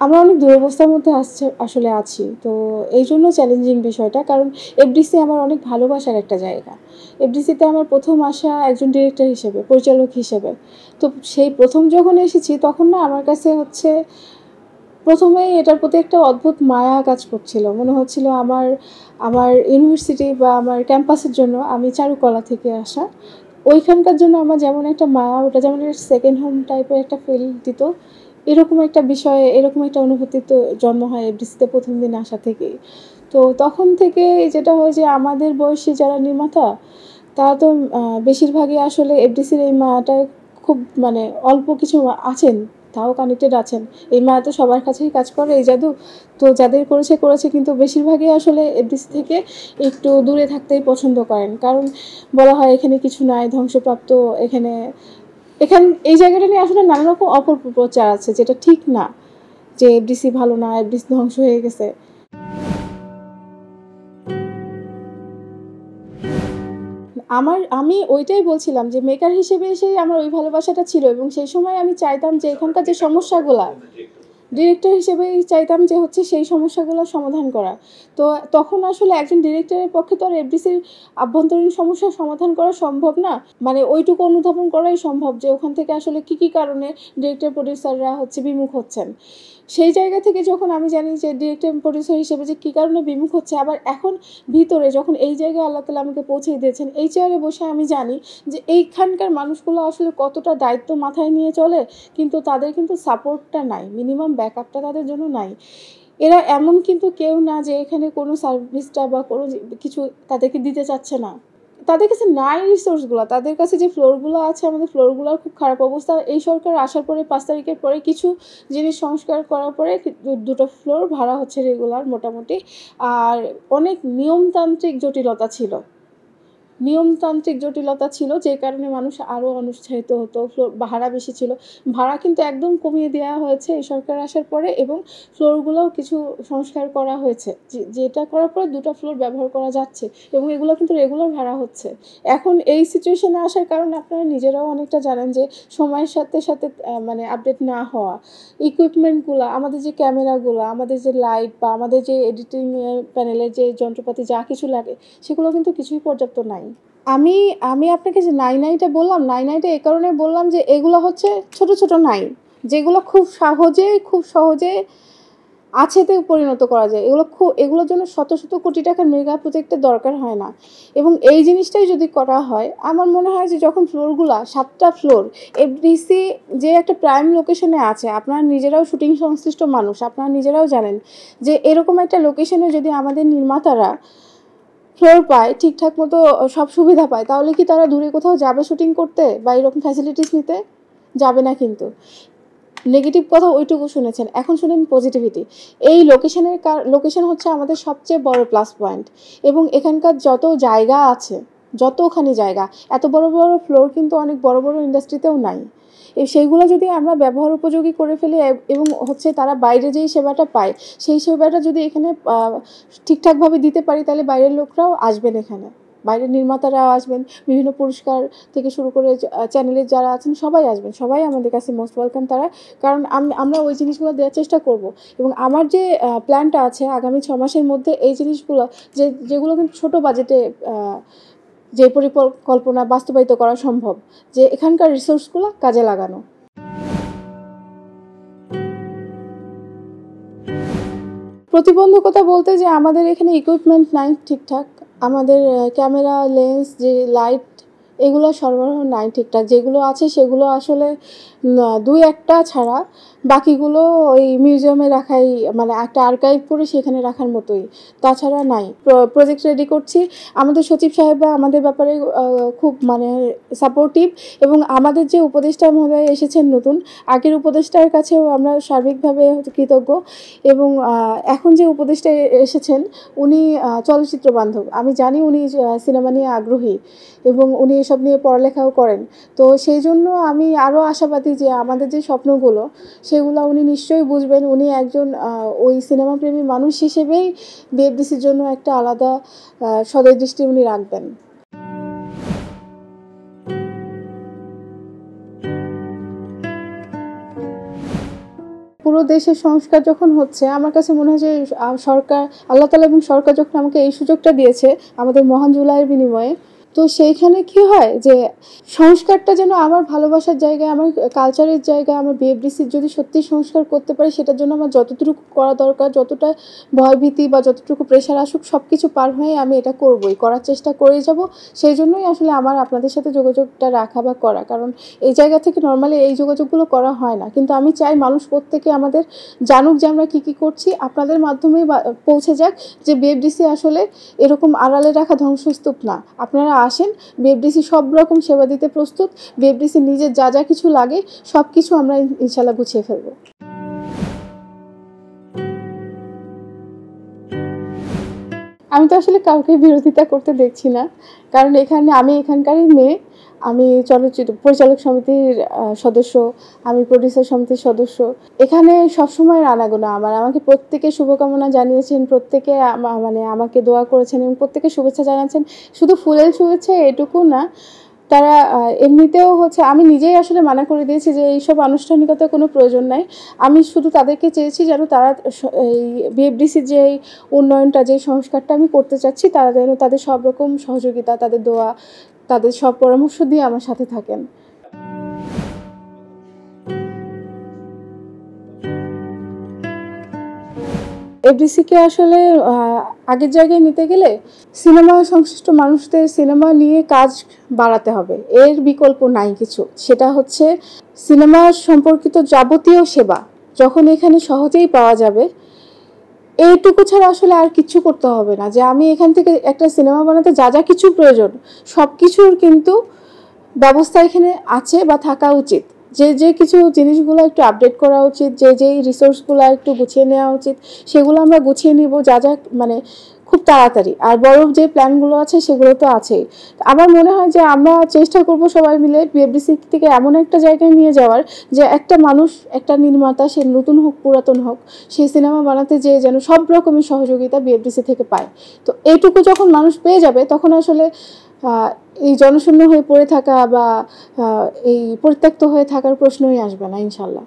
আমরা অনেক দুরবস্থার মধ্যে আসলে আছি। তো এই জন্য চ্যালেঞ্জিং বিষয়টা, কারণ এফডিসি আমার অনেক ভালোবাসার একটা জায়গা। এফডিসিতে আমার প্রথম আসা একজন ডিরেক্টর হিসেবে, পরিচালক হিসেবে। তো সেই প্রথম যখন এসেছি তখন না আমার কাছে হচ্ছে প্রথমেই এটার প্রতি একটা অদ্ভুত মায়া কাজ করছিল। মনে হচ্ছিল আমার আমার ইউনিভার্সিটি বা আমার ক্যাম্পাসের জন্য, আমি চারুকলা থেকে আসা, ওইখানকার জন্য আমার যেমন একটা মায়া, ওটা যেমন সেকেন্ড হোম টাইপের একটা ফিল দিত। এরকম একটা বিষয়, এরকম একটা অনুভূতি তো জন্ম হয় এফডিসিতে প্রথম দিন আসা থেকেই। তো তখন থেকে যেটা হয় যে আমাদের বয়সী যারা নির্মাতা, তারা তো বেশিরভাগই আসলে এফডিসির এই মায়াটায় খুব মানে অল্প কিছু আছেন, তাও কানেক্টেড আছেন। এই মায়া তো সবার কাছেই কাজ করে, এই জাদু। তো যাদের করেছে, কিন্তু বেশিরভাগই আসলে এফডিসি থেকে একটু দূরে থাকতেই পছন্দ করেন। কারণ বলা হয় এখানে কিছু নাই, ধ্বংসপ্রাপ্ত, এখানে এই জায়গাটা নিয়ে আসলে নানা রকম অপপ্রচার আছে, যেটা ঠিক না যে এফডিসি ভালো না, এফডিসি ধ্বংস হয়ে গেছে। আমি ওইটাই বলছিলাম যে মেকার হিসেবে এসেই আমার ওই ভালোবাসাটা ছিল, এবং সেই সময় আমি চাইতাম যে এখানকার যে সমস্যাগুলা, ডিরেক্টর হিসেবেই চাইতাম যে হচ্ছে সেই সমস্যাগুলোর সমাধান করা। তো তখন আসলে একজন ডিরেক্টরের পক্ষে তো আর এফডিসির আভ্যন্তরীণ সমস্যার সমাধান করা সম্ভব না। মানে ওইটুকু অনুধাবন করাই সম্ভব যে ওখান থেকে আসলে কী কারণে ডিরেক্টর প্রডিউসাররা হচ্ছে বিমুখ হচ্ছেন। সেই জায়গা থেকে যখন আমি জানি যে ডিরেক্টর প্রডিউসার হিসেবে যে কী কারণে বিমুখ হচ্ছে, আবার এখন ভিতরে যখন এই জায়গায় আল্লাহ তাআলা আমাকে পৌঁছে দিয়েছেন, এই চেয়ারে বসে আমি জানি যে এইখানকার মানুষগুলো আসলে কতটা দায়িত্ব মাথায় নিয়ে চলে, কিন্তু তাদের কিন্তু সাপোর্টটা নাই, মিনিমাম ব্যাকআপটা তাদের জন্য নাই। এরা এমন কিন্তু কেউ না যে এখানে কোনো সার্ভিসটা বা কোনো কিছু তাদেরকে দিতে চাচ্ছে না। তাদের কাছে নাই রিসোর্সগুলো। তাদের কাছে যে ফ্লোরগুলো আছে, আমাদের ফ্লোরগুলোর খুব খারাপ অবস্থা। এই সরকার আসার পরে ৫ তারিখের পরে কিছু জিনিস সংস্কার করার পরে দুটো ফ্লোর ভাড়া হচ্ছে রেগুলার মোটামুটি। আর অনেক নিয়মতান্ত্রিক জটিলতা ছিল, যে কারণে মানুষ আরও অনুৎসাহিত হতো। ভাড়া বেশি ছিল। ভাড়া কিন্তু একদম কমিয়ে দেওয়া হয়েছে এই সরকার আসার পরে, এবং ফ্লোরগুলোও কিছু সংস্কার করা হয়েছে, যেটা করার পরে 2টা ফ্লোর ব্যবহার করা যাচ্ছে, এবং এগুলো কিন্তু রেগুলার ভাড়া হচ্ছে। এখন এই সিচুয়েশনে আসার কারণে আপনারা নিজেরাও অনেকটা জানেন যে সময়ের সাথে সাথে মানে আপডেট না হওয়া, ইকুইপমেন্টগুলো, আমাদের যে ক্যামেরাগুলো, আমাদের যে লাইট বা আমাদের যে এডিটিং প্যানেলের যে যন্ত্রপাতি যা কিছু লাগে, সেগুলো কিন্তু কিছুই পর্যাপ্ত নাই। আমি আমি আপনাকে যে নাইটা বললাম, নাইটা এই কারণে বললাম যে এগুলো হচ্ছে ছোট ছোট নাই, যেগুলো খুব সহজে আছেতে পরিণত করা যায়। এগুলোর জন্য শত শত কোটি টাকার মেগা প্রজেক্টের দরকার হয় না। এবং এই জিনিসটাই যদি করা হয়, আমার মনে হয় যে যখন ফ্লোরগুলা 7টা ফ্লোর, এফডিসি যে একটা প্রাইম লোকেশনে আছে, আপনারা নিজেরাও শুটিং সংশ্লিষ্ট মানুষ, আপনারা নিজেরাও জানেন যে এরকম একটা লোকেশনে যদি আমাদের নির্মাতারা ফ্লোর পায়, ঠিকঠাক মতো সব সুবিধা পায়, তাহলে কি তারা দূরে কোথাও যাবে শুটিং করতে বা এরকম ফ্যাসিলিটিস নিতে? যাবে না কিন্তু। নেগেটিভ কথা ওইটুকু শুনেছেন, এখন শুনেন পজিটিভিটি। এই লোকেশন হচ্ছে আমাদের সবচেয়ে বড় প্লাস পয়েন্ট, এবং এখানকার যত জায়গা আছে, যতখানি জায়গা, এত বড় বড় ফ্লোর কিন্তু অনেক বড় বড় ইন্ডাস্ট্রিতেও নাই। সেইগুলো যদি আমরা ব্যবহার উপযোগী করে ফেলি, এবং হচ্ছে তারা বাইরে যেই সেবাটা পায়, সেই সেবাটা যদি এখানে ঠিকঠাকভাবে দিতে পারি, তাহলে বাইরের লোকরাও আসবেন এখানে, বাইরের নির্মাতারাও আসবেন, বিভিন্ন পুরস্কার থেকে শুরু করে চ্যানেলের যারা আছেন সবাই আসবেন, সবাই আমাদের কাছে মোস্ট ওয়েলকাম তারা। কারণ আমরা ওই জিনিসগুলো দেওয়ার চেষ্টা করব, এবং আমার যে প্ল্যানটা আছে আগামী 6 মাসের মধ্যে, এই জিনিসগুলো যেগুলো কিন্তু ছোটো বাজেটে যে পরিকল্পনা বাস্তবায়িত করা সম্ভব, যে এখানকার রিসোর্সগুলো কাজে লাগানো। প্রতিবন্ধকতা বলতে যে আমাদের এখানে ইকুইপমেন্ট নাই ঠিকঠাক, আমাদের ক্যামেরা, লেন্স, যে লাইট, এগুলো সরবরাহ নাই ঠিকঠাক। যেগুলো আছে সেগুলো আসলে 2-1টা ছাড়া বাকিগুলো ওই মিউজিয়ামে রাখাই, মানে একটা আর্কাইভ করে সেখানে রাখার মতোই, তাছাড়া নাই। প্রজেক্ট রেডি করছি, আমাদের সচিব সাহেবরা আমাদের ব্যাপারে খুব মানে সাপোর্টিভ, এবং আমাদের যে উপদেষ্টা মহোদয় এসেছেন নতুন, আগের উপদেষ্টার কাছেও আমরা সার্বিকভাবে কৃতজ্ঞ। এবং এখন যে উপদেষ্টা এসেছেন উনি চলচ্চিত্র বান্ধব, আমি জানি উনি সিনেমা নিয়ে আগ্রহী, এবং উনি এসব নিয়ে পড়ালেখাও করেন। তো সেই জন্য আমি আরও আশাবাদী যে আমাদের যে স্বপ্নগুলো, সেগুলো উনি নিশ্চয়ই বুঝবেন। উনি একজন ওই সিনেমাপ্রেমী মানুষ হিসেবেই বিএফডিসির জন্য একটা আলাদা সদয় দৃষ্টি উনি রাখবেন। পুরো দেশের সংস্কার যখন হচ্ছে, আমার কাছে মনে হয় যে সরকার, আল্লাহ তাআলা এবং সরকার যখন আমাকে এই সুযোগটা দিয়েছে আমাদের মহান জুলাইয়ের বিনিময়ে, তো সেইখানে কি হয় যে সংস্কারটা যেন আমার ভালোবাসার জায়গায়, আমার কালচারের জায়গায়, আমার বিএফডিসির যদি সত্যি সংস্কার করতে পারি, সেটার জন্য আমার যতটুকু করা দরকার, যতটা ভয়ভীতি বা যতটুকু প্রেশার আসুক, সব কিছু পার হয়ে আমি এটা করবই, করার চেষ্টা করেই যাব। সেই জন্যই আসলে আমার আপনাদের সাথে যোগাযোগটা রাখা বা করা, কারণ এই জায়গা থেকে নর্মালি এই যোগাযোগগুলো করা হয় না। কিন্তু আমি চাই মানুষ প্রত্যেকে আমাদের জানুক যে আমরা কী কী করছি, আপনাদের মাধ্যমেই পৌঁছে যাক যে বিএফডিসি আসলে এরকম আড়ালে রাখা ধ্বংসস্তূপ না। আপনারা আসেন, বিএফডিসি সব রকম সেবা দিতে প্রস্তুত। বিএফডিসি নিজের যা যা কিছু লাগে সব কিছু আমরা ইনশাল্লাহ গুছিয়ে ফেলবো। আমি তো আসলে কাউকে বিরোধিতা করতে দেখছি না, কারণ এখানে আমি এখানকারই মেয়ে। আমি চলচ্চিত্র পরিচালক সমিতির সদস্য, আমি প্রডিউসার সমিতির সদস্য। এখানে সবসময় আনাগোনা আমার, আমাকে প্রত্যেকে শুভকামনা জানিয়েছেন, প্রত্যেকে মানে আমাকে দোয়া করেছেন এবং প্রত্যেকে শুভেচ্ছা জানাচ্ছেন। শুধু ফুলের শুভেচ্ছা এটুকু না, তারা এমনিতেও হচ্ছে, আমি নিজেই আসলে মানা করে দিয়েছি যে এইসব আনুষ্ঠানিকতার কোনো প্রয়োজন নাই। আমি শুধু তাদেরকে চেয়েছি যেন তারা এই বিএফডিসির যে উন্নয়নটা, যে সংস্কারটা আমি করতে চাচ্ছি, তারা যেন তাদের সব রকম সহযোগিতা, তাদের দোয়া, তাদের সব পরামর্শ দিয়ে আমার সাথে থাকেন। এফডিসিকে আসলে আগের জায়গায় নিতে গেলে সিনেমা সংশ্লিষ্ট মানুষদের সিনেমা নিয়ে কাজ বাড়াতে হবে, এর বিকল্প নাই কিছু। সেটা হচ্ছে সিনেমা সম্পর্কিত যাবতীয় সেবা যখন এখানে সহজেই পাওয়া যাবে, এইটুকু ছাড়া আসলে আর কিছু করতে হবে না। যে আমি এখান থেকে একটা সিনেমা বানাতে যা যা কিছু প্রয়োজন, সব কিছুর কিন্তু ব্যবস্থা এখানে আছে বা থাকা উচিত। যে কিছু জিনিসগুলো একটু আপডেট করা উচিত, যেই রিসোর্সগুলো একটু গুছিয়ে নেওয়া উচিত, সেগুলো আমরা গুছিয়ে নিব যা যা মানে খুব তাড়াতাড়ি। আর বড় যে প্ল্যানগুলো আছে সেগুলো তো আছেই। আমার মনে হয় যে আমরা চেষ্টা করব সবাই মিলে বিএফডিসি থেকে এমন একটা জায়গায় নিয়ে যাওয়ার, যে একটা মানুষ, একটা নির্মাতা, সে নতুন হোক পুরাতন হোক, সেই সিনেমা বানাতে যেয়ে যেন সব রকমের সহযোগিতা বিএফডিসি থেকে পায়। তো এইটুকু যখন মানুষ পেয়ে যাবে, তখন আসলে এই জনশূন্য হয়ে পড়ে থাকা বা এই পরিত্যক্ত হয়ে থাকার প্রশ্নই আসবে না ইনশাল্লাহ।